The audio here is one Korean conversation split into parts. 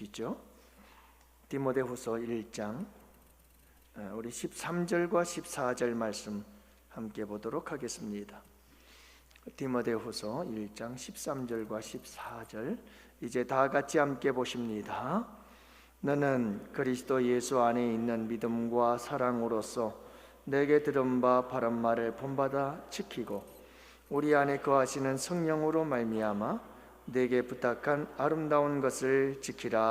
보시죠. 디모데후서 1장 우리 13절과 14절 말씀 함께 보도록 하겠습니다. 디모데후서 1장 13절과 14절 이제 다 같이 함께 보십니다. 너는 그리스도 예수 안에 있는 믿음과 사랑으로서 내게 들은 바 바른 말을 본받아 지키고 우리 안에 거하시는 성령으로 말미암아 내게 부탁한 아름다운 것을 지키라.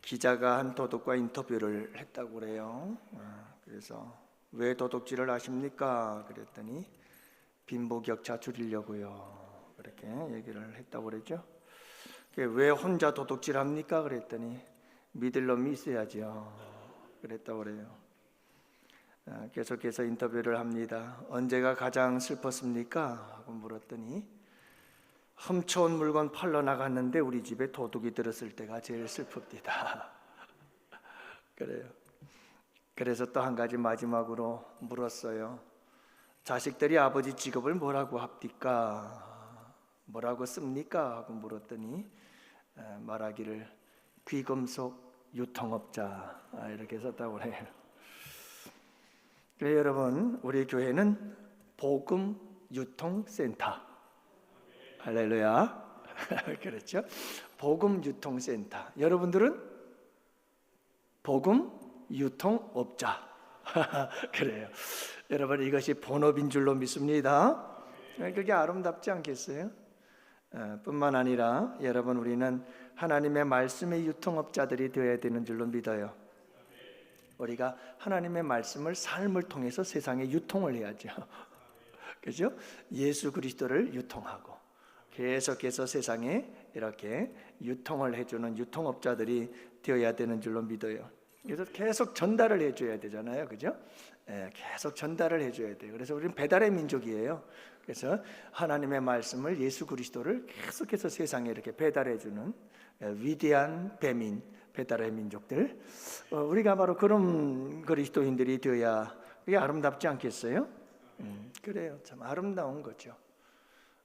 기자가 한 도둑과 인터뷰를 했다고 그래요. 그래서 왜 도둑질을 하십니까? 그랬더니 빈부격차 줄이려고요. 그렇게 얘기를 했다고 그랬죠. 왜 혼자 도둑질 합니까? 그랬더니 믿을 놈이 있어야죠. 그랬다고 그래요. 계속해서 인터뷰를 합니다. 언제가 가장 슬펐습니까? 하고 물었더니 훔쳐온 물건 팔러 나갔는데 우리 집에 도둑이 들었을 때가 제일 슬픕니다. 그래요. 그래서 또 한 가지 마지막으로 물었어요. 자식들이 아버지 직업을 뭐라고 합니까? 뭐라고 씁니까? 하고 물었더니 말하기를 귀금속 유통업자 이렇게 썼다고 해요. 그래서 여러분, 우리 교회는 복음 유통센터. 할렐루야. 그렇죠? 복음 유통센터. 여러분들은 복음 유통업자. 그래요. 여러분, 이것이 본업인 줄로 믿습니다. 그게 아름답지 않겠어요? 뿐만 아니라 여러분, 우리는 하나님의 말씀의 유통업자들이 되어야 되는 줄로 믿어요. 우리가 하나님의 말씀을 삶을 통해서 세상에 유통을 해야죠. 그렇죠? 예수 그리스도를 유통하고 계속해서 세상에 이렇게 유통을 해주는 유통업자들이 되어야 되는 줄로 믿어요. 그래서 계속 전달을 해줘야 되잖아요, 그죠? 계속 전달을 해줘야 돼요. 그래서 우리는 배달의 민족이에요. 그래서 하나님의 말씀을, 예수 그리스도를 계속해서 세상에 이렇게 배달해주는 위대한 배민, 배달의 민족들. 우리가 바로 그런 그리스도인들이 되어야 그게 아름답지 않겠어요? 그래요. 참 아름다운 거죠.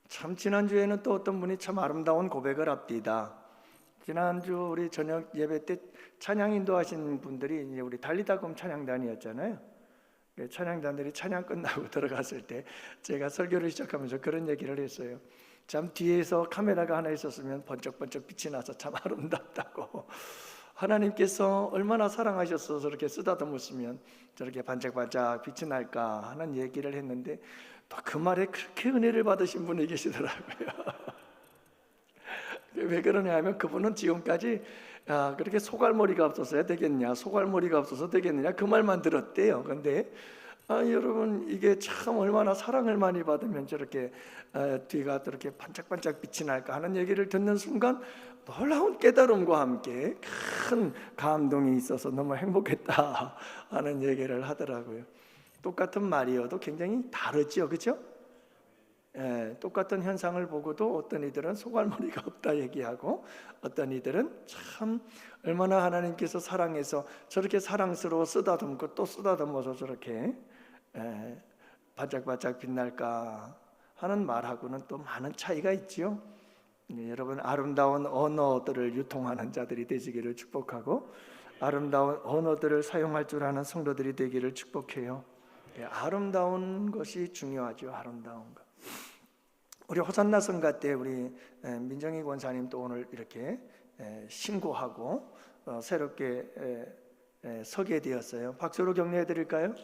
참 지난주에는 또 어떤 분이 참 아름다운 고백을 합디다. 지난주 우리 저녁 예배 때 찬양 인도하신 분들이 이제 우리 달리다금 찬양단이었잖아요. 찬양단들이 찬양 끝나고 들어갔을 때 제가 설교를 시작하면서 그런 얘기를 했어요. 참 뒤에서 카메라가 하나 있었으면 번쩍번쩍 빛이 나서 참 아름답다고. 하나님께서 얼마나 사랑하셔서 저렇게 쓰다듬었으면 저렇게 반짝반짝 빛이 날까 하는 얘기를 했는데 또 그 말에 그렇게 은혜를 받으신 분이 계시더라고요. 왜 그러냐 하면 그분은 지금까지 그렇게 소갈머리가 없어서야 되겠냐, 소갈머리가 없어서 되겠느냐 그 말만 들었대요. 근데 여러분, 이게 참 얼마나 사랑을 많이 받으면 저렇게 뒤가 저렇게 반짝반짝 빛이 날까 하는 얘기를 듣는 순간 놀라운 깨달음과 함께 큰 감동이 있어서 너무 행복했다 하는 얘기를 하더라고요. 똑같은 말이어도 굉장히 다르죠, 그렇죠? 똑같은 현상을 보고도 어떤 이들은 소갈머리가 없다 얘기하고 어떤 이들은 참 얼마나 하나님께서 사랑해서 저렇게 사랑스러워 쓰다듬고 또 쓰다듬어서 저렇게 반짝반짝 빛날까 하는 말하고는 또 많은 차이가 있지요. 여러분, 아름다운 언어들을 유통하는 자들이 되시기를 축복하고 아름다운 언어들을 사용할 줄 아는 성도들이 되기를 축복해요. 아름다운 것이 중요하죠. 아름다운 것. 우리 호산나 성가 때 우리 민정희 권사님 또 오늘 이렇게 신고하고 새롭게 서게 되었어요. 박수로 격려해 드릴까요?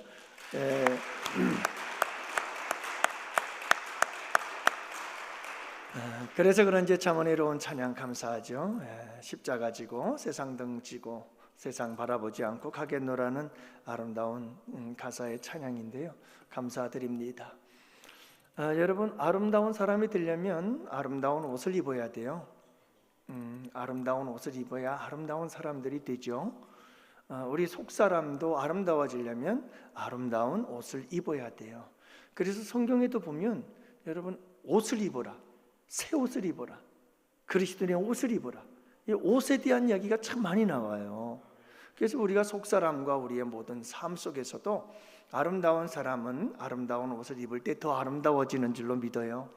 그래서 그런지 참 은혜로운 찬양 감사하죠. 십자가 지고 세상 등 지고 세상 바라보지 않고 가겠노라는 아름다운 가사의 찬양인데요. 감사드립니다. 여러분, 아름다운 사람이 되려면 아름다운 옷을 입어야 돼요. 아름다운 옷을 입어야 아름다운 사람들이 되죠. 우리 속사람도 아름다워지려면 아름다운 옷을 입어야 돼요. 그래서 성경에도 보면 여러분, 옷을 입어라, 새 옷을 입어라, 그리스도의 옷을 입어라, 이 옷에 대한 이야기가 참 많이 나와요. 그래서 우리가 속사람과 우리의 모든 삶 속에서도 아름다운 사람은 아름다운 옷을 입을 때 더 아름다워지는 줄로 믿어요.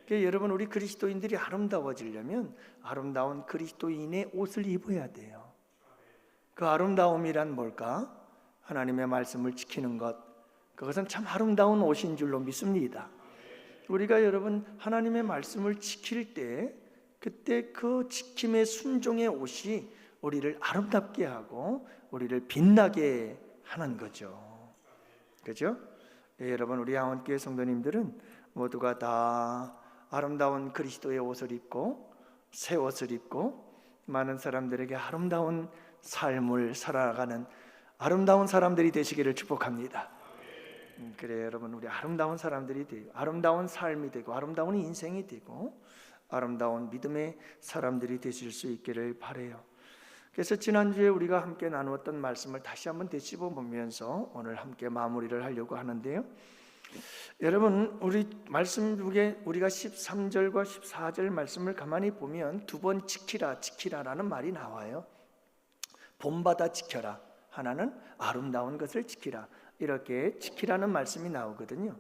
그러니까 여러분, 우리 그리스도인들이 아름다워지려면 아름다운 그리스도인의 옷을 입어야 돼요. 그 아름다움이란 뭘까? 하나님의 말씀을 지키는 것, 그것은 참 아름다운 옷인 줄로 믿습니다. 우리가 여러분 하나님의 말씀을 지킬 때, 그때 그 지킴의 순종의 옷이 우리를 아름답게 하고 우리를 빛나게 하는 거죠. 그죠? 네, 여러분, 우리 양원교회 성도님들은 모두가 다 아름다운 그리스도의 옷을 입고 새 옷을 입고 많은 사람들에게 아름다운 삶을 살아가는 아름다운 사람들이 되시기를 축복합니다. 그래요, 여러분, 우리 아름다운 사람들이 되고 아름다운 삶이 되고 아름다운 인생이 되고 아름다운 믿음의 사람들이 되실 수 있기를 바라요. 그래서 지난주에 우리가 함께 나누었던 말씀을 다시 한번 되짚어 보면서 오늘 함께 마무리를 하려고 하는데요. 여러분, 우리 말씀 중에 우리가 13절과 14절 말씀을 가만히 보면 두 번 지키라 지키라라는 말이 나와요. 본받아 지켜라, 하나는 아름다운 것을 지키라, 이렇게 지키라는 말씀이 나오거든요.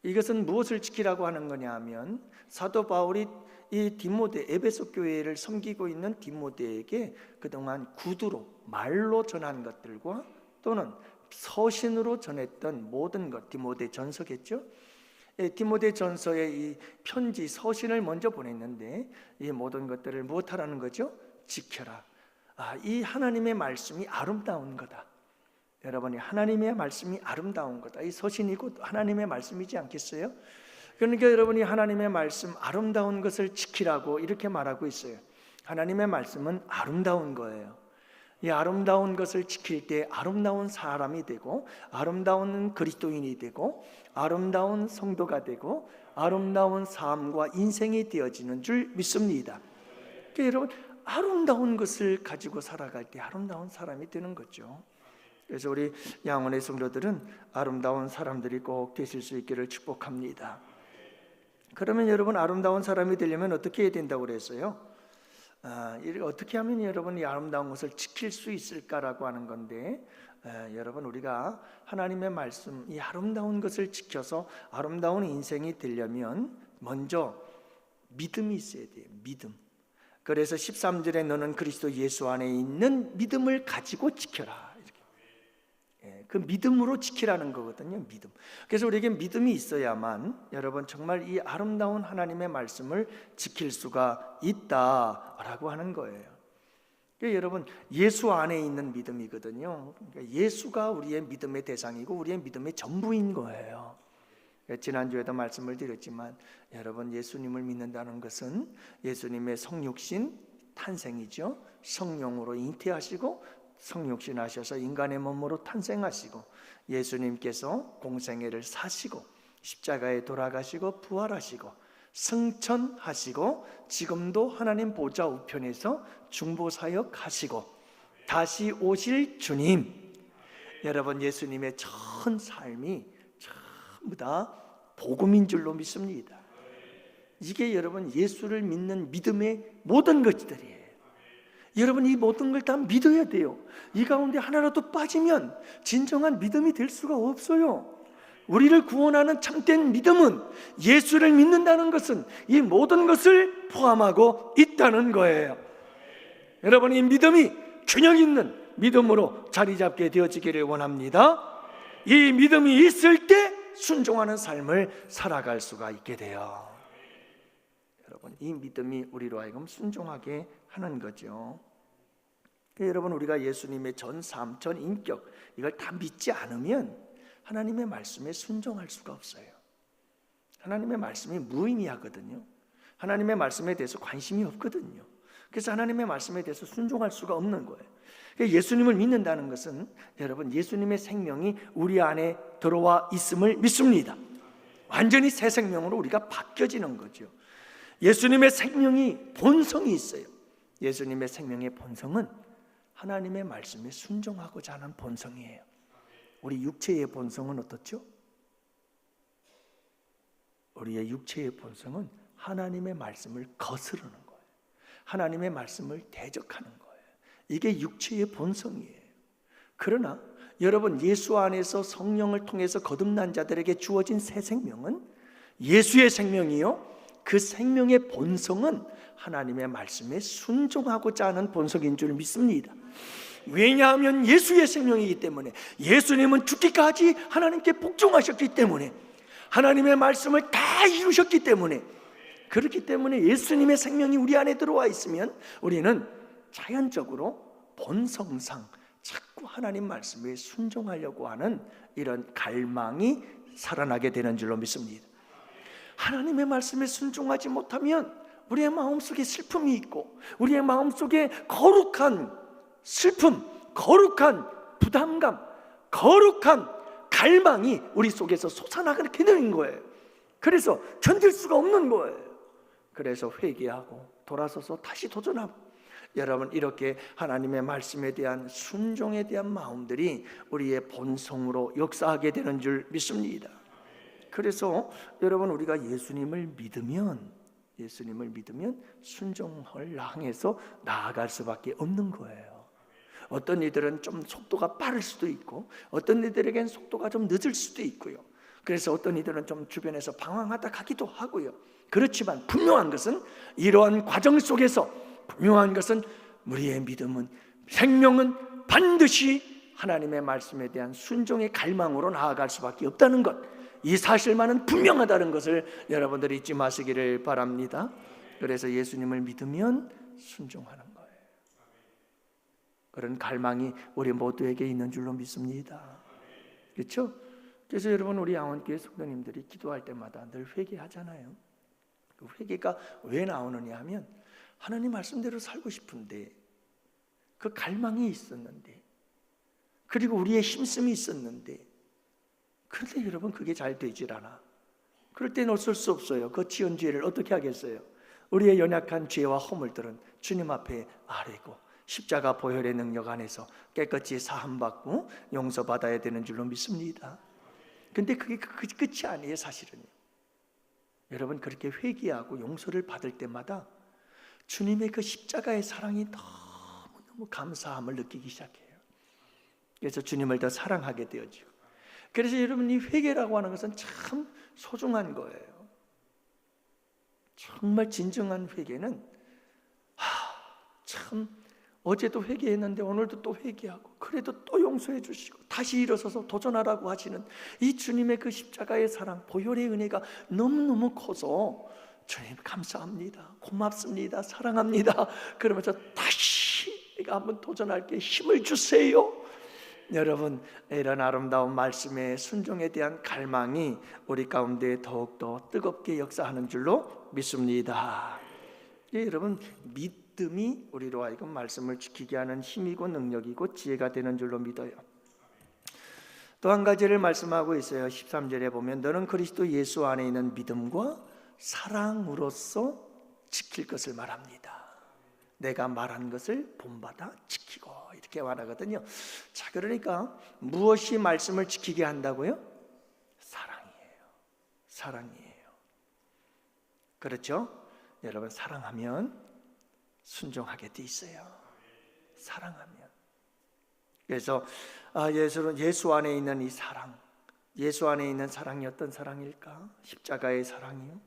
이것은 무엇을 지키라고 하는 거냐 하면, 사도 바울이 이 디모데, 에베소 교회를 섬기고 있는 디모데에게 그동안 구두로 말로 전한 것들과 또는 서신으로 전했던 모든 것, 디모데 전서겠죠. 디모데 전서의 이 편지, 서신을 먼저 보냈는데 이 모든 것들을 무엇하라는 거죠? 지켜라. 이 하나님의 말씀이 아름다운 거다. 여러분이 하나님의 말씀이 아름다운 거다. 이 서신이고 하나님의 말씀이지 않겠어요? 그러니까 여러분이 하나님의 말씀, 아름다운 것을 지키라고 이렇게 말하고 있어요. 하나님의 말씀은 아름다운 거예요. 이 아름다운 것을 지킬 때 아름다운 사람이 되고 아름다운 그리스도인이 되고 아름다운 성도가 되고 아름다운 삶과 인생이 되어지는 줄 믿습니다. 그러니까 여러분, 아름다운 것을 가지고 살아갈 때 아름다운 사람이 되는 거죠. 그래서 우리 양원의 성도들은 아름다운 사람들이 꼭 되실 수 있기를 축복합니다. 그러면 여러분, 아름다운 사람이 되려면 어떻게 해야 된다고 그랬어요? 어떻게 하면 여러분 이 아름다운 것을 지킬 수 있을까라고 하는 건데, 여러분, 우리가 하나님의 말씀, 이 아름다운 것을 지켜서 아름다운 인생이 되려면 먼저 믿음이 있어야 돼요. 믿음. 그래서 13절에 너는 그리스도 예수 안에 있는 믿음을 가지고 지켜라, 그 믿음으로 지키라는 거거든요. 믿음. 그래서 우리에게 믿음이 있어야만 여러분 정말 이 아름다운 하나님의 말씀을 지킬 수가 있다라고 하는 거예요. 그러니까 여러분, 예수 안에 있는 믿음이거든요. 그러니까 예수가 우리의 믿음의 대상이고 우리의 믿음의 전부인 거예요. 지난주에도 말씀을 드렸지만 여러분, 예수님을 믿는다는 것은 예수님의 성육신 탄생이죠. 성령으로 잉태하시고 성육신 하셔서 인간의 몸으로 탄생하시고 예수님께서 공생애를 사시고 십자가에 돌아가시고 부활하시고 승천하시고 지금도 하나님 보좌 우편에서 중보사역 하시고 다시 오실 주님, 여러분, 예수님의 전 삶이 전부 다 복음인 줄로 믿습니다. 이게 여러분 예수를 믿는 믿음의 모든 것들이에요. 여러분, 이 모든 걸 다 믿어야 돼요. 이 가운데 하나라도 빠지면 진정한 믿음이 될 수가 없어요. 우리를 구원하는 참된 믿음은, 예수를 믿는다는 것은 이 모든 것을 포함하고 있다는 거예요. 여러분, 이 믿음이 균형 있는 믿음으로 자리 잡게 되어지기를 원합니다. 이 믿음이 있을 때 순종하는 삶을 살아갈 수가 있게 돼요. 여러분, 이 믿음이 우리로 하여금 순종하게 하는 거죠. 여러분, 우리가 예수님의 전 삶, 전 인격, 이걸 다 믿지 않으면 하나님의 말씀에 순종할 수가 없어요. 하나님의 말씀이 무의미하거든요. 하나님의 말씀에 대해서 관심이 없거든요. 그래서 하나님의 말씀에 대해서 순종할 수가 없는 거예요. 예수님을 믿는다는 것은 여러분, 예수님의 생명이 우리 안에 들어와 있음을 믿습니다. 완전히 새 생명으로 우리가 바뀌어지는 거죠. 예수님의 생명이, 본성이 있어요. 예수님의 생명의 본성은 하나님의 말씀에 순종하고자 하는 본성이에요. 우리 육체의 본성은 어떻죠? 우리의 육체의 본성은 하나님의 말씀을 거스르는 거예요. 하나님의 말씀을 대적하는 거예요. 이게 육체의 본성이에요. 그러나 여러분, 예수 안에서 성령을 통해서 거듭난 자들에게 주어진 새 생명은 예수의 생명이요, 그 생명의 본성은 하나님의 말씀에 순종하고자 하는 본성인 줄 믿습니다. 왜냐하면 예수의 생명이기 때문에, 예수님은 죽기까지 하나님께 복종하셨기 때문에, 하나님의 말씀을 다 이루셨기 때문에, 그렇기 때문에 예수님의 생명이 우리 안에 들어와 있으면 우리는 자연적으로 본성상 자꾸 하나님 말씀에 순종하려고 하는 이런 갈망이 살아나게 되는 줄로 믿습니다. 하나님의 말씀에 순종하지 못하면 우리의 마음속에 슬픔이 있고, 우리의 마음속에 거룩한 슬픔, 거룩한 부담감, 거룩한 갈망이 우리 속에서 솟아나게 되는 거예요. 그래서 견딜 수가 없는 거예요. 그래서 회개하고 돌아서서 다시 도전하고, 여러분 이렇게 하나님의 말씀에 대한 순종에 대한 마음들이 우리의 본성으로 역사하게 되는 줄 믿습니다. 그래서 여러분 우리가 예수님을 믿으면 순종을 향해서 나아갈 수밖에 없는 거예요. 어떤 이들은 좀 속도가 빠를 수도 있고, 어떤 이들에겐 속도가 좀 늦을 수도 있고요. 그래서 어떤 이들은 좀 주변에서 방황하다 가기도 하고요. 그렇지만 분명한 것은, 이러한 과정 속에서 분명한 것은, 우리의 믿음은, 생명은 반드시 하나님의 말씀에 대한 순종의 갈망으로 나아갈 수밖에 없다는 것, 이 사실만은 분명하다는 것을 여러분들이 잊지 마시기를 바랍니다. 그래서 예수님을 믿으면 순종하는 거예요. 그런 갈망이 우리 모두에게 있는 줄로 믿습니다. 그렇죠? 그래서 여러분 우리 양원교회 성도님들이 기도할 때마다 늘 회개하잖아요. 그 회개가 왜 나오느냐 하면, 하나님 말씀대로 살고 싶은데, 그 갈망이 있었는데, 그리고 우리의 힘씀이 있었는데, 그런데 여러분 그게 잘 되질 않아. 그럴 때는 어쩔 수 없어요. 그 지은 죄를 어떻게 하겠어요? 우리의 연약한 죄와 허물들은 주님 앞에 아뢰고, 십자가 보혈의 능력 안에서 깨끗이 사함받고 용서받아야 되는 줄로 믿습니다. 근데 그게 끝이 아니에요. 사실은 여러분 그렇게 회개하고 용서를 받을 때마다 주님의 그 십자가의 사랑이 너무너무 감사함을 느끼기 시작해요. 그래서 주님을 더 사랑하게 되어지고, 그래서 여러분 이 회개라고 하는 것은 참 소중한 거예요. 정말 진정한 회개는 참, 어제도 회개했는데 오늘도 또 회개하고, 그래도 또 용서해 주시고 다시 일어서서 도전하라고 하시는 이 주님의 그 십자가의 사랑, 보혈의 은혜가 너무너무 커서, 주님 감사합니다, 고맙습니다, 사랑합니다 그러면서 다시 내가 한번 도전할게, 힘을 주세요. 여러분 이런 아름다운 말씀의 순종에 대한 갈망이 우리 가운데 더욱더 뜨겁게 역사하는 줄로 믿습니다. 여러분 믿음이 우리로 하여금 말씀을 지키게 하는 힘이고 능력이고 지혜가 되는 줄로 믿어요. 또 한 가지를 말씀하고 있어요. 13절에 보면, 너는 그리스도 예수 안에 있는 믿음과 사랑으로서 지킬 것을 말합니다. 내가 말한 것을 본받아 지키고, 이렇게 말하거든요. 자, 그러니까 무엇이 말씀을 지키게 한다고요? 사랑이에요. 사랑이에요. 그렇죠? 여러분 사랑하면 순종하게 돼 있어요. 사랑하면. 그래서 예수 안에 있는 이 사랑, 예수 안에 있는 사랑이 어떤 사랑일까? 십자가의 사랑이요.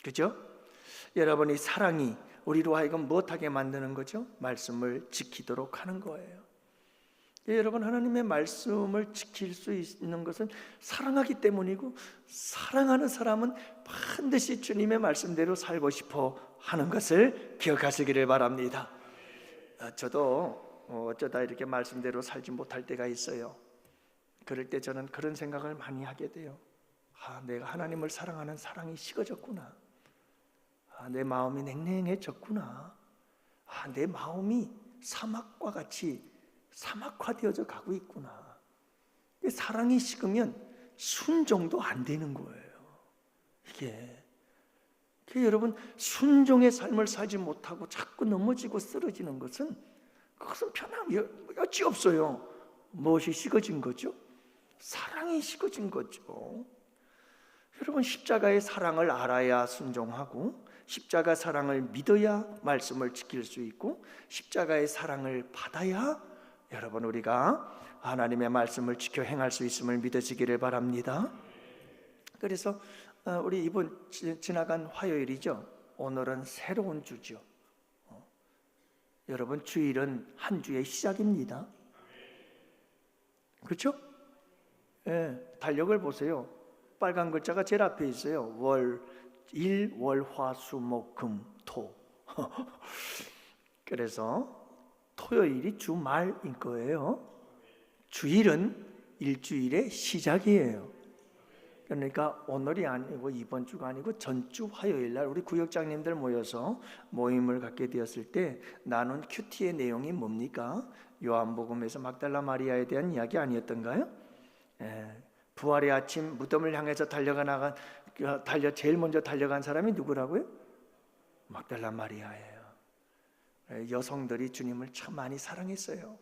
그죠? 여러분 이 사랑이 우리로 하여금 무엇하게 만드는 거죠? 말씀을 지키도록 하는 거예요. 여러분 하나님의 말씀을 지킬 수 있는 것은 사랑하기 때문이고, 사랑하는 사람은 반드시 주님의 말씀대로 살고 싶어 하는 것을 기억하시기를 바랍니다. 저도 어쩌다 이렇게 말씀대로 살지 못할 때가 있어요. 그럴 때 저는 그런 생각을 많이 하게 돼요. 내가 하나님을 사랑하는 사랑이 식어졌구나. 내 마음이 냉랭해졌구나. 내 마음이 사막과 같이 사막화되어져 가고 있구나. 사랑이 식으면 순종도 안 되는 거예요. 이게 여러분 순종의 삶을 살지 못하고 자꾸 넘어지고 쓰러지는 것은, 그것은 편함이 여지없어요. 무엇이 식어진 거죠? 사랑이 식어진 거죠. 여러분 십자가의 사랑을 알아야 순종하고, 십자가 사랑을 믿어야 말씀을 지킬 수 있고, 십자가의 사랑을 받아야 여러분 우리가 하나님의 말씀을 지켜 행할 수 있음을 믿으시기를 바랍니다. 그래서 우리 이번 지나간 화요일이죠. 오늘은 새로운 주죠. 여러분, 주일은 한 주의 시작입니다. 그렇죠? 달력을 보세요. 빨간 글자가 제일 앞에 있어요. 일, 월, 화, 수, 목, 금, 토. 그래서 토요일이 주말인 거예요. 주일은 일주일의 시작이에요. 그러니까 오늘이 아니고 이번 주가 아니고 전주 화요일 날 우리 구역장님들 모여서 모임을 갖게 되었을 때 나눈 큐티의 내용이 뭡니까? 요한복음에서 막달라 마리아에 대한 이야기 아니었던가요? 부활의 아침 무덤을 향해서 제일 먼저 달려간 사람이 누구라고요? 막달라 마리아예요. 여성들이 주님을 참 많이 사랑했어요.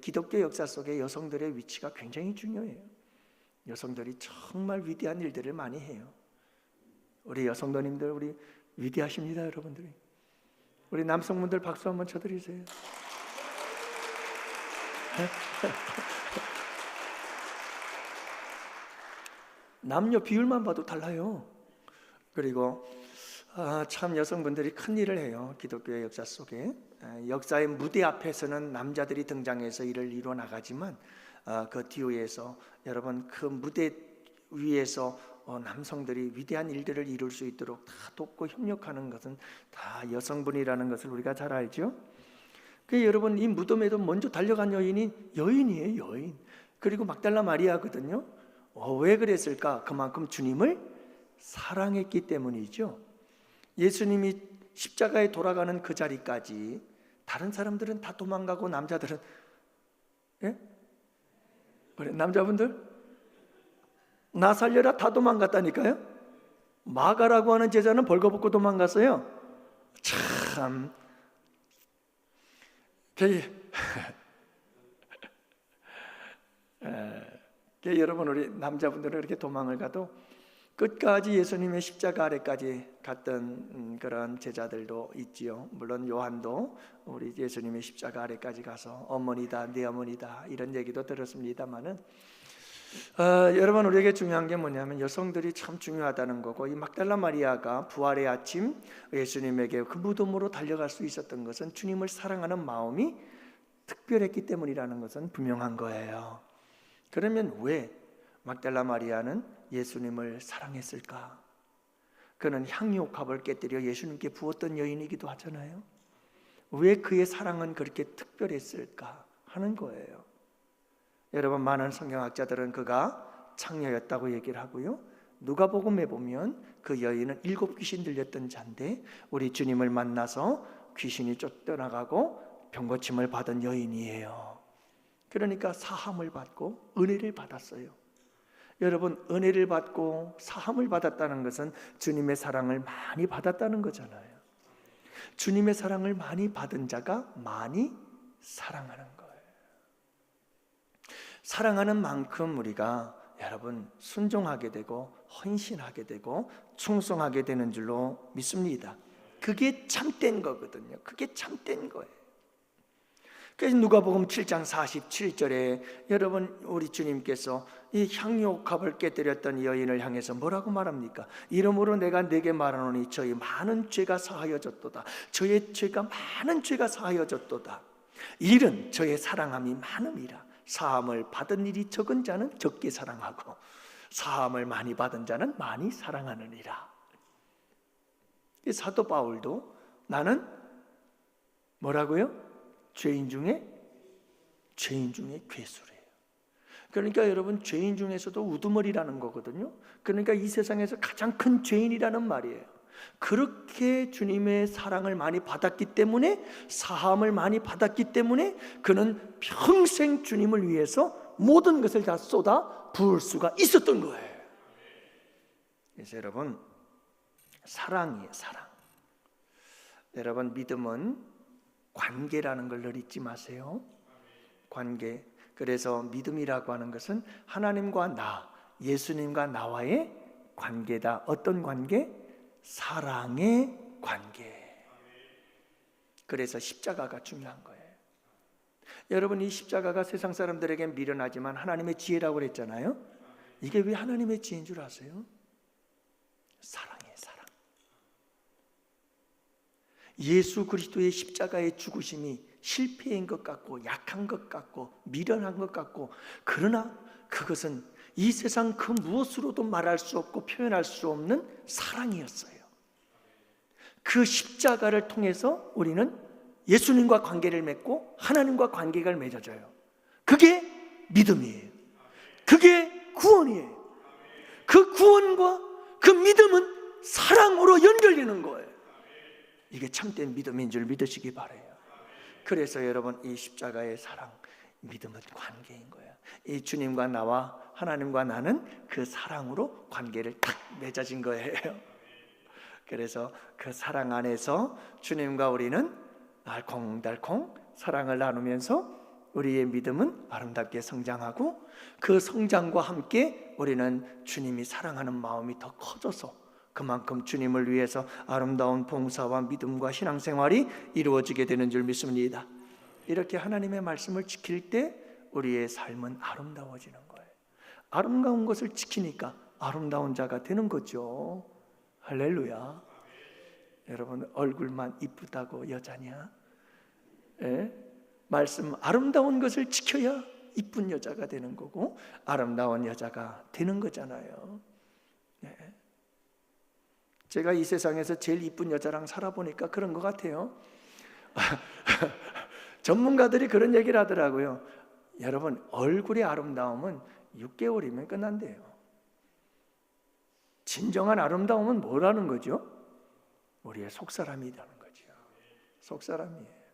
기독교 역사 속에 여성들의 위치가 굉장히 중요해요. 여성들이 정말 위대한 일들을 많이 해요. 우리 여성도님들, 우리 위대하십니다, 여러분들이. 우리 남성분들 박수 한번 쳐드리세요. 남녀 비율만 봐도 달라요. 그리고 참 여성분들이 큰 일을 해요. 기독교의 역사 속에 역사의 무대 앞에서는 남자들이 등장해서 일을 이루어 나가지만 그 뒤에서 여러분 그 무대 위에서 남성들이 위대한 일들을 이룰 수 있도록 다 돕고 협력하는 것은 다 여성분이라는 것을 우리가 잘 알죠. 여러분 이 무덤에도 먼저 달려간 여인이에요. 여인. 그리고 막달라 마리아거든요. 왜 그랬을까? 그만큼 주님을 사랑했기 때문이죠. 예수님이 십자가에 돌아가는 그 자리까지 다른 사람들은 다 도망가고 남자들은 그래, 남자분들 나 살려라 다 도망갔다니까요. 마가라고 하는 제자는 벌거벗고 도망갔어요. 참 여러분 우리 남자분들은 이렇게 도망을 가도 끝까지 예수님의 십자가 아래까지 갔던 그런 제자들도 있지요. 물론 요한도 우리 예수님의 십자가 아래까지 가서 어머니다 내 어머니다 이런 얘기도 들었습니다만은 여러분 우리에게 중요한 게 뭐냐면 여성들이 참 중요하다는 거고, 이 막달라 마리아가 부활의 아침 예수님에게 그 무덤으로 달려갈 수 있었던 것은 주님을 사랑하는 마음이 특별했기 때문이라는 것은 분명한 거예요. 그러면 왜 막달라 마리아는 예수님을 사랑했을까? 그는 향유옥합을 깨뜨려 예수님께 부었던 여인이기도 하잖아요. 왜 그의 사랑은 그렇게 특별했을까 하는 거예요. 여러분 많은 성경학자들은 그가 창녀였다고 얘기를 하고요. 누가복음에 보면 그 여인은 7 귀신 들렸던 자인데 우리 주님을 만나서 귀신이 쫓겨나가고 병고침을 받은 여인이에요. 그러니까 사함을 받고 은혜를 받았어요. 여러분 은혜를 받고 사함을 받았다는 것은 주님의 사랑을 많이 받았다는 거잖아요. 주님의 사랑을 많이 받은 자가 많이 사랑하는 거예요. 사랑하는 만큼 우리가 여러분 순종하게 되고 헌신하게 되고 충성하게 되는 줄로 믿습니다. 그게 참된 거거든요. 그게 참된 거예요. 그래서 누가복음 7장 47절에 여러분 우리 주님께서 이 향유옥합을 깨뜨렸던 여인을 향해서 뭐라고 말합니까? 이러므로 내가 네게 말하노니 저희 많은 죄가 사하여졌도다. 저의 죄가 많은 죄가 사하여졌도다. 일은 저의 사랑함이 많음이라. 사함을 받은 일이 적은 자는 적게 사랑하고 사함을 많이 받은 자는 많이 사랑하느니라. 사도 바울도 나는 뭐라고요? 죄인 중에 괴수래요. 그러니까 여러분 죄인 중에서도 우두머리라는 거거든요. 그러니까 이 세상에서 가장 큰 죄인이라는 말이에요. 그렇게 주님의 사랑을 많이 받았기 때문에, 사함을 많이 받았기 때문에 그는 평생 주님을 위해서 모든 것을 다 쏟아 부을 수가 있었던 거예요. 그래서 여러분 사랑이에요. 사랑. 여러분 믿음은 관계라는 걸 늘 잊지 마세요. 관계. 그래서 믿음이라고 하는 것은 하나님과 나, 예수님과 나와의 관계다. 어떤 관계? 사랑의 관계. 그래서 십자가가 중요한 거예요. 여러분 이 십자가가 세상 사람들에겐 미련하지만 하나님의 지혜라고 그랬잖아요. 이게 왜 하나님의 지혜인 줄 아세요? 사랑이에요, 사랑. 예수 그리스도의 십자가의 죽으심이 실패인 것 같고 약한 것 같고 미련한 것 같고, 그러나 그것은 이 세상 그 무엇으로도 말할 수 없고 표현할 수 없는 사랑이었어요. 그 십자가를 통해서 우리는 예수님과 관계를 맺고 하나님과 관계가 맺어져요. 그게 믿음이에요. 그게 구원이에요. 그 구원과 그 믿음은 사랑으로 연결되는 거예요. 이게 참된 믿음인 줄 믿으시기 바라요. 그래서 여러분, 이 십자가의 사랑, 믿음은 관계인 거예요. 이 주님과 나와 하나님과 나는 그 사랑으로 관계를 딱 맺어진 거예요. 그래서 그 사랑 안에서 주님과 우리는 알콩달콩 사랑을 나누면서 우리의 믿음은 아름답게 성장하고, 그 성장과 함께 우리는 주님이 사랑하는 마음이 더 커져서 그만큼 주님을 위해서 아름다운 봉사와 믿음과 신앙생활이 이루어지게 되는 줄 믿습니다. 이렇게 하나님의 말씀을 지킬 때 우리의 삶은 아름다워지는 거예요. 아름다운 것을 지키니까 아름다운 자가 되는 거죠. 할렐루야. 여러분, 얼굴만 이쁘다고 여자냐? 말씀, 아름다운 것을 지켜야 이쁜 여자가 되는 거고 아름다운 여자가 되는 거잖아요. 제가 이 세상에서 제일 이쁜 여자랑 살아보니까 그런 것 같아요. 전문가들이 그런 얘기를 하더라고요. 여러분, 얼굴의 아름다움은 6개월이면 끝난대요. 진정한 아름다움은 뭐라는 거죠? 우리의 속사람이라는 거죠. 속사람이에요.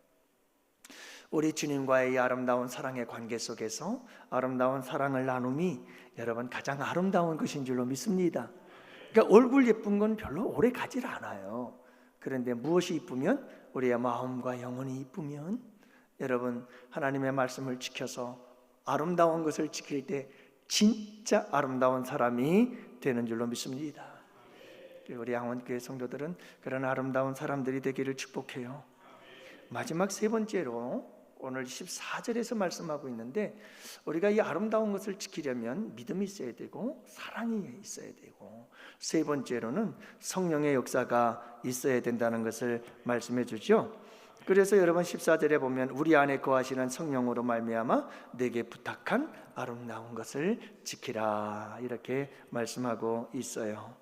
우리 주님과의 이 아름다운 사랑의 관계 속에서 아름다운 사랑을 나눔이 여러분 가장 아름다운 것인 줄로 믿습니다. 그러니까 얼굴 예쁜 건 별로 오래 가질 않아요. 그런데 무엇이 이쁘면, 우리의 마음과 영혼이 이쁘면, 여러분 하나님의 말씀을 지켜서 아름다운 것을 지킬 때 진짜 아름다운 사람이 되는 줄로 믿습니다. 우리 양원교회 성도들은 그런 아름다운 사람들이 되기를 축복해요. 마지막 세 번째로 오늘 14절에서 말씀하고 있는데, 우리가 이 아름다운 것을 지키려면 믿음이 있어야 되고 사랑이 있어야 되고, 세 번째로는 성령의 역사가 있어야 된다는 것을 말씀해 주죠. 그래서 여러분 14절에 보면 우리 안에 거하시는 성령으로 말미암아 내게 부탁한 아름다운 것을 지키라, 이렇게 말씀하고 있어요.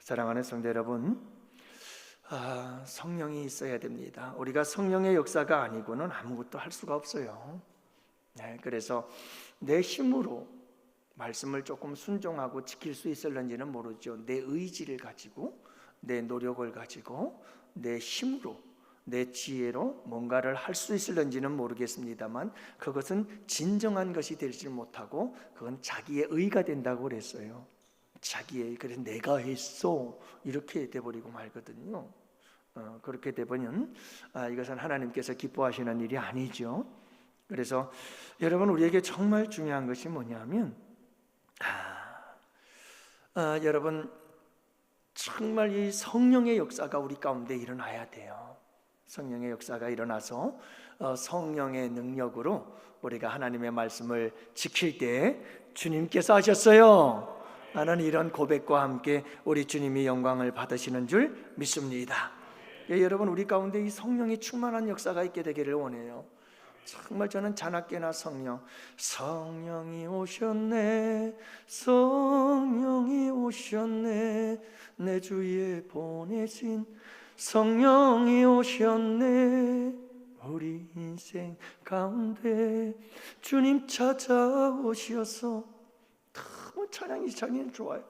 사랑하는 성도 여러분, 성령이 있어야 됩니다. 우리가 성령의 역사가 아니고는 아무것도 할 수가 없어요. 그래서 내 힘으로 말씀을 조금 순종하고 지킬 수 있을런지는 모르죠. 내 의지를 가지고, 내 노력을 가지고, 내 힘으로, 내 지혜로 뭔가를 할 수 있을런지는 모르겠습니다만, 그것은 진정한 것이 되지 못하고 그건 자기의 의가 된다고 그랬어요. 자기의, 그래서 내가 했어 이렇게 돼버리고 말거든요. 그렇게 되면 이것은 하나님께서 기뻐하시는 일이 아니죠. 그래서 여러분, 우리에게 정말 중요한 것이 뭐냐면 여러분, 정말 이 성령의 역사가 우리 가운데 일어나야 돼요. 성령의 역사가 일어나서 성령의 능력으로 우리가 하나님의 말씀을 지킬 때 주님께서 하셨어요 하는 이런 고백과 함께 우리 주님이 영광을 받으시는 줄 믿습니다. 여러분, 우리 가운데 이 성령이 충만한 역사가 있게 되기를 원해요. 정말 저는 자나깨나 성령이 오셨네, 성령이 오셨네, 내 주위에 보내신 성령이 오셨네, 우리 인생 가운데 주님 찾아오셔서, 찬양이 참 좋아요.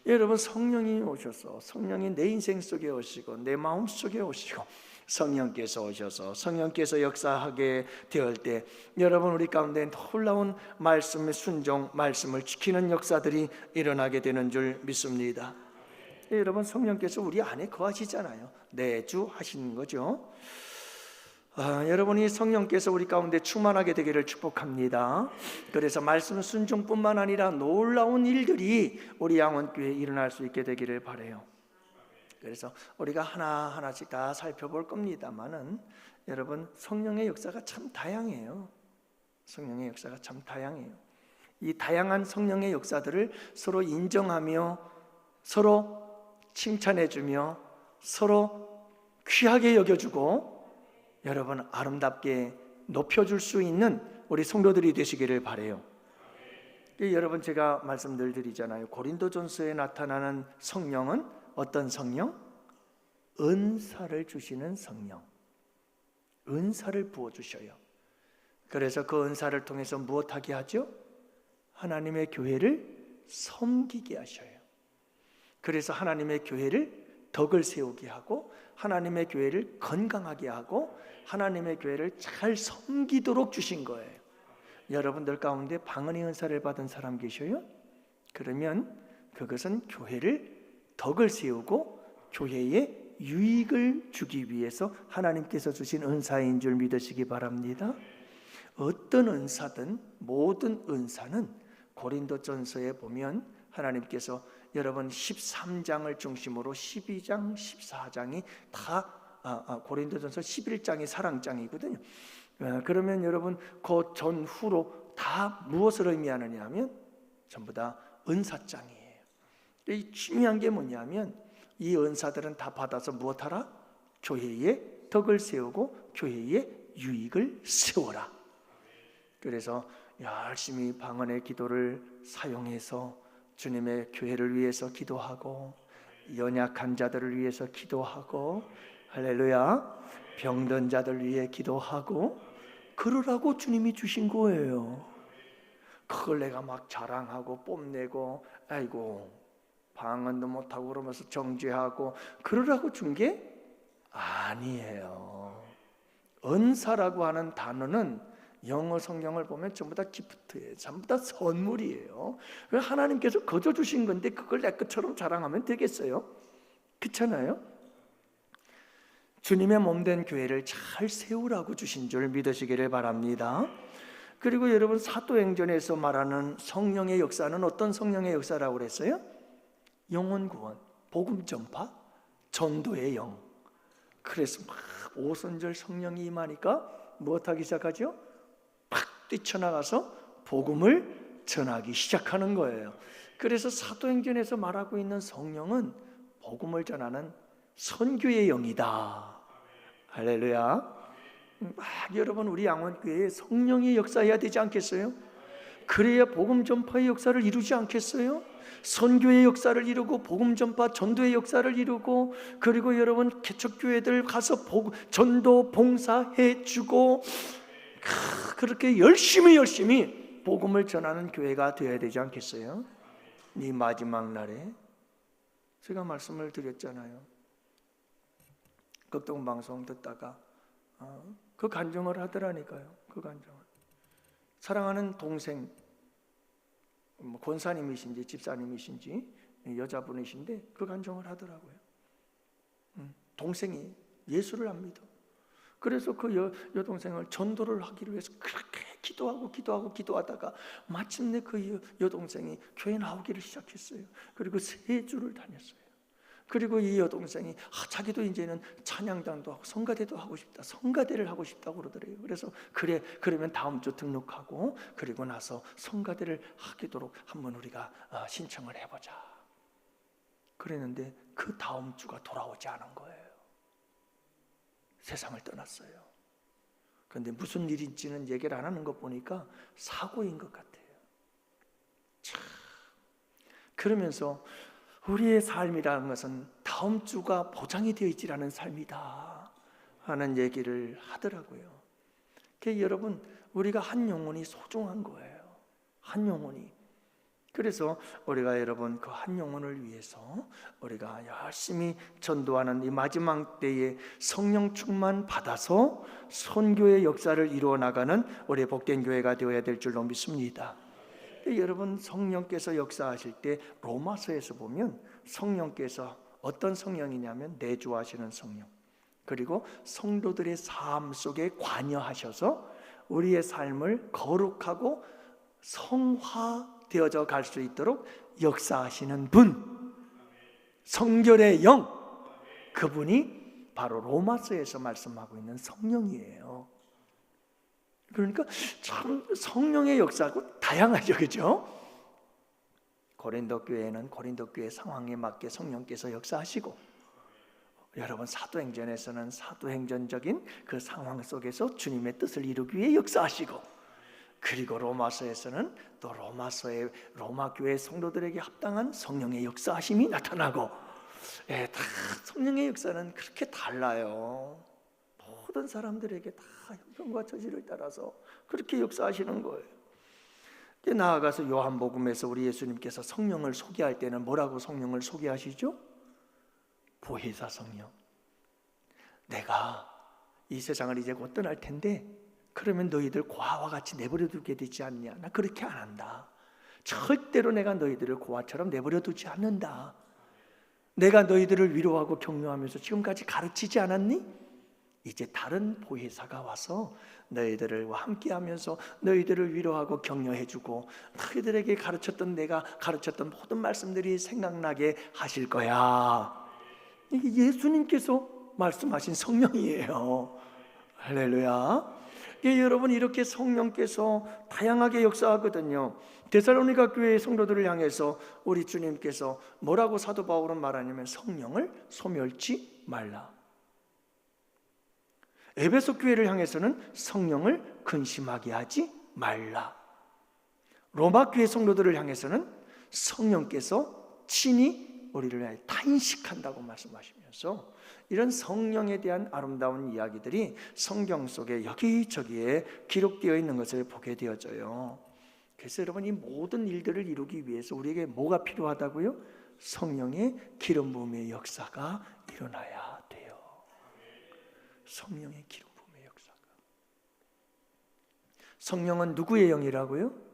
여러분, 성령이 오셔서, 성령이 내 인생 속에 오시고 내 마음 속에 오시고 성령께서 오셔서 성령께서 역사하게 될 때 여러분, 우리 가운데 놀라운 말씀의 순종, 말씀을 지키는 역사들이 일어나게 되는 줄 믿습니다. 여러분, 성령께서 우리 안에 거하시잖아요. 내주하시는 거죠. 여러분이 성령께서 우리 가운데 충만하게 되기를 축복합니다. 그래서 말씀 순종뿐만 아니라 놀라운 일들이 우리 양원교회에 일어날 수 있게 되기를 바라요. 그래서 우리가 하나하나씩 다 살펴볼 겁니다만은 여러분, 성령의 역사가 참 다양해요. 성령의 역사가 참 다양해요. 이 다양한 성령의 역사들을 서로 인정하며 서로 칭찬해주며 서로 귀하게 여겨주고 여러분 아름답게 높여줄 수 있는 우리 성도들이 되시기를 바라요. 여러분 제가 말씀 늘 드리잖아요. 고린도전서에 나타나는 성령은 어떤 성령? 은사를 주시는 성령. 은사를 부어주셔요. 그래서 그 은사를 통해서 무엇하게 하죠? 하나님의 교회를 섬기게 하셔요. 그래서 하나님의 교회를 덕을 세우게 하고 하나님의 교회를 건강하게 하고 하나님의 교회를 잘 섬기도록 주신 거예요. 여러분들 가운데 방언의 은사를 받은 사람 계셔요? 그러면 그것은 교회를 덕을 세우고 교회에 유익을 주기 위해서 하나님께서 주신 은사인 줄 믿으시기 바랍니다. 어떤 은사든 모든 은사는 고린도전서에 보면 하나님께서 여러분 13장을 중심으로 12장, 14장이 다 고린도전서 11장이 사랑장이거든요. 그러면 여러분 그 전후로 다 무엇을 의미하느냐 하면 전부 다 은사장이에요. 이 중요한 게 뭐냐면 이 은사들은 다 받아서 무엇하라? 교회에 덕을 세우고 교회에 유익을 세워라. 그래서 열심히 방언의 기도를 사용해서 주님의 교회를 위해서 기도하고 연약한 자들을 위해서 기도하고 할렐루야 병든 자들 위해 기도하고 그러라고 주님이 주신 거예요. 그걸 내가 막 자랑하고 뽐내고 아이고 방언도 못하고 그러면서 정죄하고 그러라고 준 게 아니에요. 은사라고 하는 단어는 영어 성경을 보면 전부 다 기프트예요. 전부 다 선물이에요. 하나님께서 거저 주신 건데 그걸 내 것처럼 자랑하면 되겠어요? 그렇잖아요? 주님의 몸된 교회를 잘 세우라고 주신 줄 믿으시기를 바랍니다. 그리고 여러분 사도행전에서 말하는 성령의 역사는 어떤 성령의 역사라고 그랬어요? 영혼 구원, 복음 전파, 전도의 영. 그래서 막 오순절 성령이 임하니까 무엇하기 시작하죠? 팍 뛰쳐나가서 복음을 전하기 시작하는 거예요. 그래서 사도행전에서 말하고 있는 성령은 복음을 전하는 선교의 영이다. 할렐루야. 여러분 우리 양원교회에 성령이 역사해야 되지 않겠어요? 그래야 복음 전파의 역사를 이루지 않겠어요? 선교의 역사를 이루고 복음 전파 전도의 역사를 이루고 그리고 여러분 개척교회들 가서 전도 봉사해 주고 그렇게 열심히 복음을 전하는 교회가 되어야 되지 않겠어요? 이 마지막 날에 제가 말씀을 드렸잖아요. 극동 방송 듣다가 그 간증을 하더라니까요. 그 간증을 사랑하는 동생 권사님이신지 집사님이신지 여자분이신데 그 간증을 하더라고요. 동생이 예수를 안 믿어. 그래서 그 여동생을 전도를 하기를 위해서 그렇게 기도하다가 마침내 그 여동생이 교회 나오기를 시작했어요. 그리고 3주를 다녔어요. 그리고 이 여동생이 자기도 이제는 찬양단도 하고 성가대도 하고 싶다. 성가대를 하고 싶다고 그러더래요. 그래서 그러면 다음 주 등록하고 그리고 나서 성가대를 하도록 한번 우리가 신청을 해보자. 그랬는데 그 다음 주가 돌아오지 않은 거예요. 세상을 떠났어요. 그런데 무슨 일인지는 얘기를 안 하는 것 보니까 사고인 것 같아요. 참. 그러면서 우리의 삶이라는 것은 다음 주가 보장이 되어 있지 않은 삶이다 하는 얘기를 하더라고요. 여러분 우리가 한 영혼이 소중한 거예요. 한 영혼이. 그래서 우리가 여러분 그 한 영혼을 위해서 우리가 열심히 전도하는 이 마지막 때에 성령 충만 받아서 선교의 역사를 이루어 나가는 우리의 복된 교회가 되어야 될 줄로 믿습니다. 여러분 성령께서 역사하실 때 로마서에서 보면 성령께서 어떤 성령이냐면 내주하시는 성령, 그리고 성도들의 삶 속에 관여하셔서 우리의 삶을 거룩하고 성화되어져 갈 수 있도록 역사하시는 분, 성결의 영, 그분이 바로 로마서에서 말씀하고 있는 성령이에요. 그러니까 참 성령의 역사하고 다양하죠, 그죠? 고린도 교회는 고린도 교회 상황에 맞게 성령께서 역사하시고, 여러분 사도행전에서는 사도행전적인 그 상황 속에서 주님의 뜻을 이루기 위해 역사하시고, 그리고 로마서에서는 또 로마서의 로마 교회 성도들에게 합당한 성령의 역사하심이 나타나고, 다 성령의 역사는 그렇게 달라요. 모든 사람들에게 다 형편과 처지를 따라서 그렇게 역사하시는 거예요. 나아가서 요한복음에서 우리 예수님께서 성령을 소개할 때는 뭐라고 성령을 소개하시죠? 보혜사 성령. 내가 이 세상을 이제 곧 떠날 텐데 그러면 너희들 고아와 같이 내버려 두게 되지 않냐? 나 그렇게 안 한다. 절대로 내가 너희들을 고아처럼 내버려 두지 않는다. 내가 너희들을 위로하고 격려하면서 지금까지 가르치지 않았니? 이제 다른 보혜사가 와서 너희들과 함께하면서 너희들을 위로하고 격려해주고 너희들에게 가르쳤던 내가 가르쳤던 모든 말씀들이 생각나게 하실 거야. 이게 예수님께서 말씀하신 성령이에요. 할렐루야. 여러분, 이렇게 성령께서 다양하게 역사하거든요. 데살로니가 교회의 성도들을 향해서 우리 주님께서 뭐라고 사도 바울은 말하냐면 성령을 소멸치 말라. 에베소 교회를 향해서는 성령을 근심하게 하지 말라. 로마 교회 성도들을 향해서는 성령께서 친히 우리를 위하여 탄식한다고 말씀하시면서 이런 성령에 대한 아름다운 이야기들이 성경 속에 여기저기에 기록되어 있는 것을 보게 되어져요. 그래서 여러분, 이 모든 일들을 이루기 위해서 우리에게 뭐가 필요하다고요? 성령의 기름 부음의 역사가 일어나야 돼요. 성령의 기름 부음의 역사가. 성령은 누구의 영이라고요?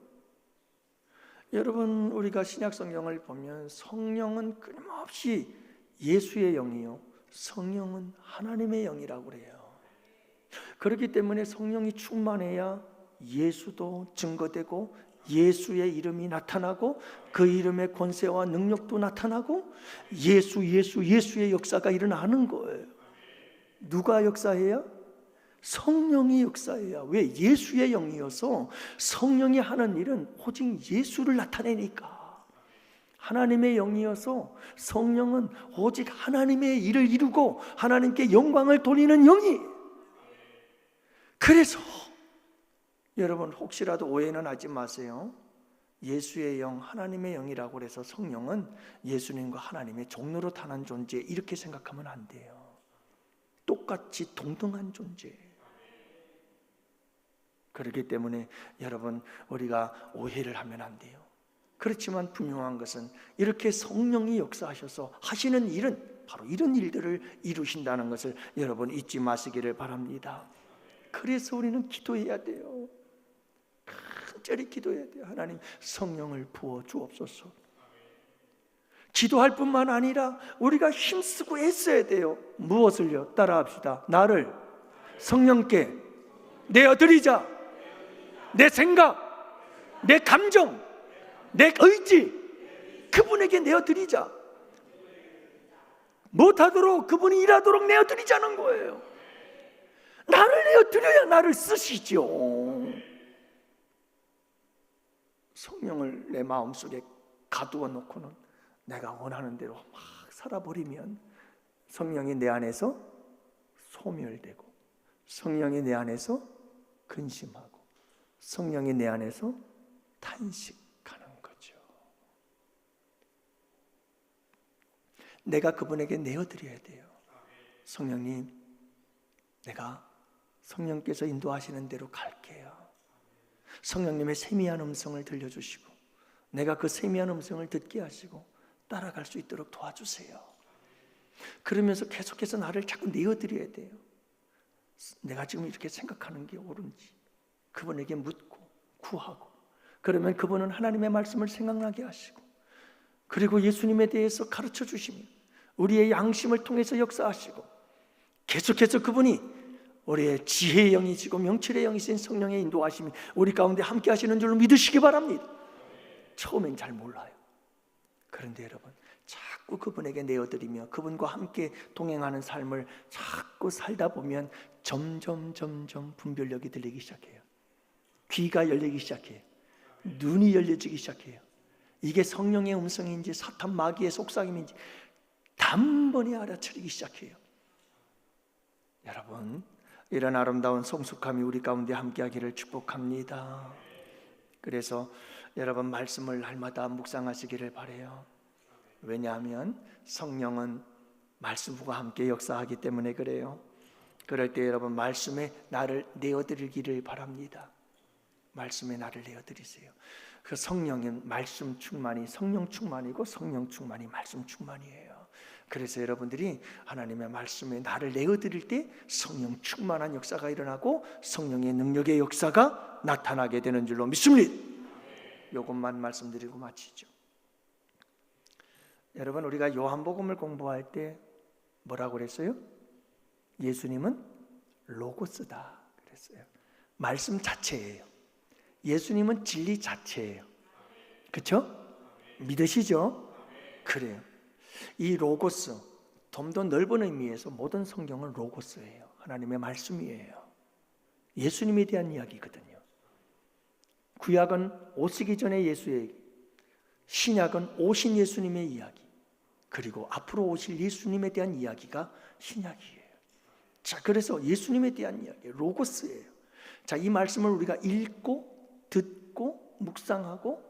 여러분, 우리가 신약 성경을 보면 성령은 끊임없이 예수의 영이요, 성령은 하나님의 영이라고 그래요. 그렇기 때문에 성령이 충만해야 예수도 증거되고 예수의 이름이 나타나고 그 이름의 권세와 능력도 나타나고 예수의 역사가 일어나는 거예요. 누가 역사해야? 성령이 역사해야. 왜? 예수의 영이어서 성령이 하는 일은 오직 예수를 나타내니까. 하나님의 영이어서 성령은 오직 하나님의 일을 이루고 하나님께 영광을 돌리는 영이. 그래서 여러분, 혹시라도 오해는 하지 마세요. 예수의 영, 하나님의 영이라고 해서 성령은 예수님과 하나님의 종로로 타는 존재, 이렇게 생각하면 안 돼요. 똑같이 동등한 존재. 그렇기 때문에 여러분, 우리가 오해를 하면 안 돼요. 그렇지만 분명한 것은 이렇게 성령이 역사하셔서 하시는 일은 바로 이런 일들을 이루신다는 것을 여러분 잊지 마시기를 바랍니다. 그래서 우리는 기도해야 돼요. 간절히 기도해야 돼요. 하나님, 성령을 부어 주옵소서. 기도할 뿐만 아니라 우리가 힘쓰고 애써야 돼요. 무엇을요? 따라합시다. 나를 성령께 내어드리자. 내 생각, 내 감정, 내 의지, 그분에게 내어드리자. 못하도록 그분이 일하도록 내어드리자는 거예요. 나를 내어드려야 나를 쓰시죠. 성령을 내 마음속에 가두어 놓고는 내가 원하는 대로 막 살아버리면 성령이 내 안에서 소멸되고, 성령이 내 안에서 근심하고, 성령이 내 안에서 탄식하는 거죠. 내가 그분에게 내어드려야 돼요. 성령님, 내가 성령께서 인도하시는 대로 갈게요. 성령님의 세미한 음성을 들려주시고 내가 그 세미한 음성을 듣게 하시고 따라갈 수 있도록 도와주세요. 그러면서 계속해서 나를 자꾸 내어드려야 돼요. 내가 지금 이렇게 생각하는 게 옳은지 그분에게 묻고 구하고, 그러면 그분은 하나님의 말씀을 생각나게 하시고, 그리고 예수님에 대해서 가르쳐 주시며 우리의 양심을 통해서 역사하시고, 계속해서 그분이 우리의 지혜의 영이시고 명철의 영이신 성령의 인도하심이 우리 가운데 함께 하시는 줄로 믿으시기 바랍니다. 처음엔 잘 몰라요. 그런데 여러분, 자꾸 그분에게 내어드리며 그분과 함께 동행하는 삶을 자꾸 살다 보면 점점 분별력이 들리기 시작해요. 귀가 열리기 시작해요. 눈이 열려지기 시작해요. 이게 성령의 음성인지 사탄 마귀의 속삭임인지 단번에 알아차리기 시작해요. 여러분, 이런 아름다운 성숙함이 우리 가운데 함께하기를 축복합니다. 그래서 여러분 말씀을 날마다 묵상하시기를 바라요. 왜냐하면 성령은 말씀과 함께 역사하기 때문에 그래요. 그럴 때 여러분 말씀에 나를 내어드리기를 바랍니다. 말씀에 나를 내어드리세요. 그 성령은 말씀 충만이 성령 충만이고 성령 충만이 말씀 충만이에요. 그래서 여러분들이 하나님의 말씀에 나를 내어드릴 때 성령 충만한 역사가 일어나고 성령의 능력의 역사가 나타나게 되는 줄로 믿습니다. 이것만 말씀드리고 마치죠. 여러분, 우리가 요한복음을 공부할 때 뭐라고 그랬어요? 예수님은 로고스다 그랬어요. 말씀 자체예요. 예수님은 진리 자체예요. 그렇죠? 믿으시죠? 그래요. 이 로고스, 좀 더 넓은 의미에서 모든 성경은 로고스예요. 하나님의 말씀이에요. 예수님에 대한 이야기거든요. 구약은 오시기 전에 예수의 얘기, 신약은 오신 예수님의 이야기, 그리고 앞으로 오실 예수님에 대한 이야기가 신약이에요. 자, 그래서 예수님에 대한 이야기, 로고스예요. 자, 이 말씀을 우리가 읽고 듣고 묵상하고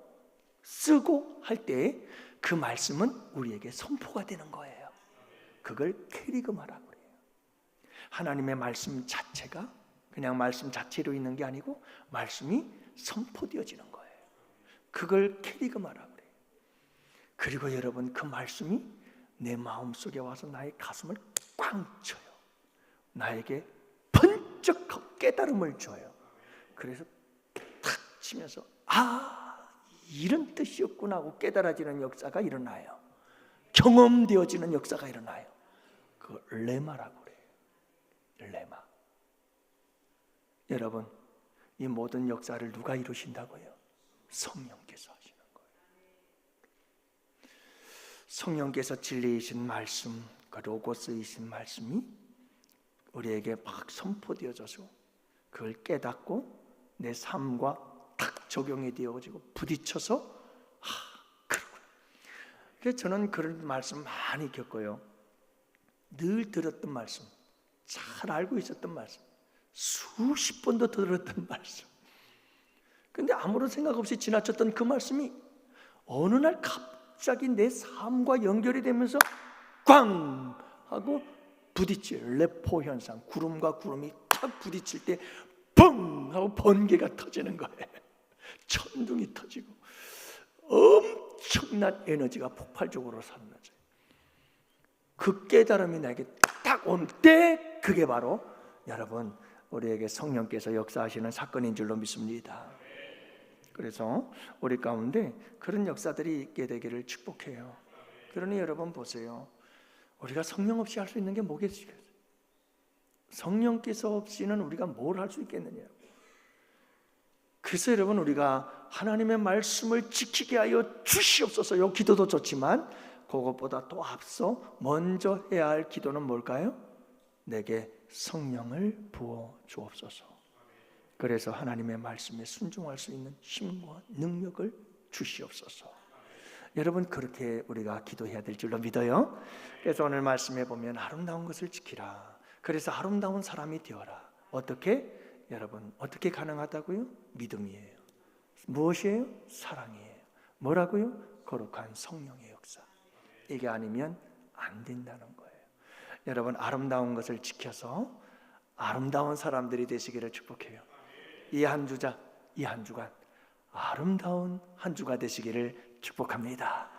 쓰고 할 때 그 말씀은 우리에게 선포가 되는 거예요. 그걸 캐리그마라고 해요. 하나님의 말씀 자체가 그냥 말씀 자체로 있는 게 아니고 말씀이 선포되어지는 거예요. 그걸 캐리그마라고 해요. 그리고 여러분, 그 말씀이 내 마음속에 와서 나의 가슴을 꽝 쳐요. 나에게 번쩍 깨달음을 줘요. 그래서 탁 치면서 이런 뜻이었구나 하고 깨달아지는 역사가 일어나요. 경험되어지는 역사가 일어나요. 그 레마라고 그래요. 레마. 여러분, 이 모든 역사를 누가 이루신다고요? 성령께서 하시는 거예요. 성령께서 진리이신 말씀, 그 로고스이신 말씀이 우리에게 막 선포되어져서 그걸 깨닫고 내 삶과 딱 적용이 되어지고 부딪혀서 그렇구나. 그래서 저는 그런 말씀 많이 겪어요. 늘 들었던 말씀, 잘 알고 있었던 말씀, 수십 번도 들었던 말씀. 근데 아무런 생각 없이 지나쳤던 그 말씀이 어느 날 갑자기 내 삶과 연결이 되면서 꽝 하고 부딪힐 레포 현상, 구름과 구름이 탁 부딪힐 때 뻥 하고 번개가 터지는 거예요. 천둥이 터지고 엄청난 에너지가 폭발적으로 솟아나죠. 그 깨달음이 나에게 딱 온 때 그게 바로 여러분 우리에게 성령께서 역사하시는 사건인 줄로 믿습니다. 그래서 우리 가운데 그런 역사들이 있게 되기를 축복해요. 그러니 여러분 보세요. 우리가 성령 없이 할 수 있는 게 뭐겠어요? 성령께서 없이는 우리가 뭘 할 수 있겠느냐. 그래서 여러분 우리가 하나님의 말씀을 지키게 하여 주시옵소서요. 기도도 좋지만 그것보다 또 앞서 먼저 해야 할 기도는 뭘까요? 내게 성령을 부어 주옵소서. 그래서 하나님의 말씀에 순종할 수 있는 힘과 능력을 주시옵소서. 여러분 그렇게 우리가 기도해야 될 줄로 믿어요. 그래서 오늘 말씀해 보면 아름다운 것을 지키라. 그래서 아름다운 사람이 되어라. 어떻게? 여러분 어떻게 가능하다고요? 믿음이에요. 무엇이에요? 사랑이에요. 뭐라고요? 거룩한 성령의 역사. 이게 아니면 안 된다는 거예요. 여러분 아름다운 것을 지켜서 아름다운 사람들이 되시기를 축복해요. 이 한 주간 아름다운 한 주가 되시기를 축복합니다.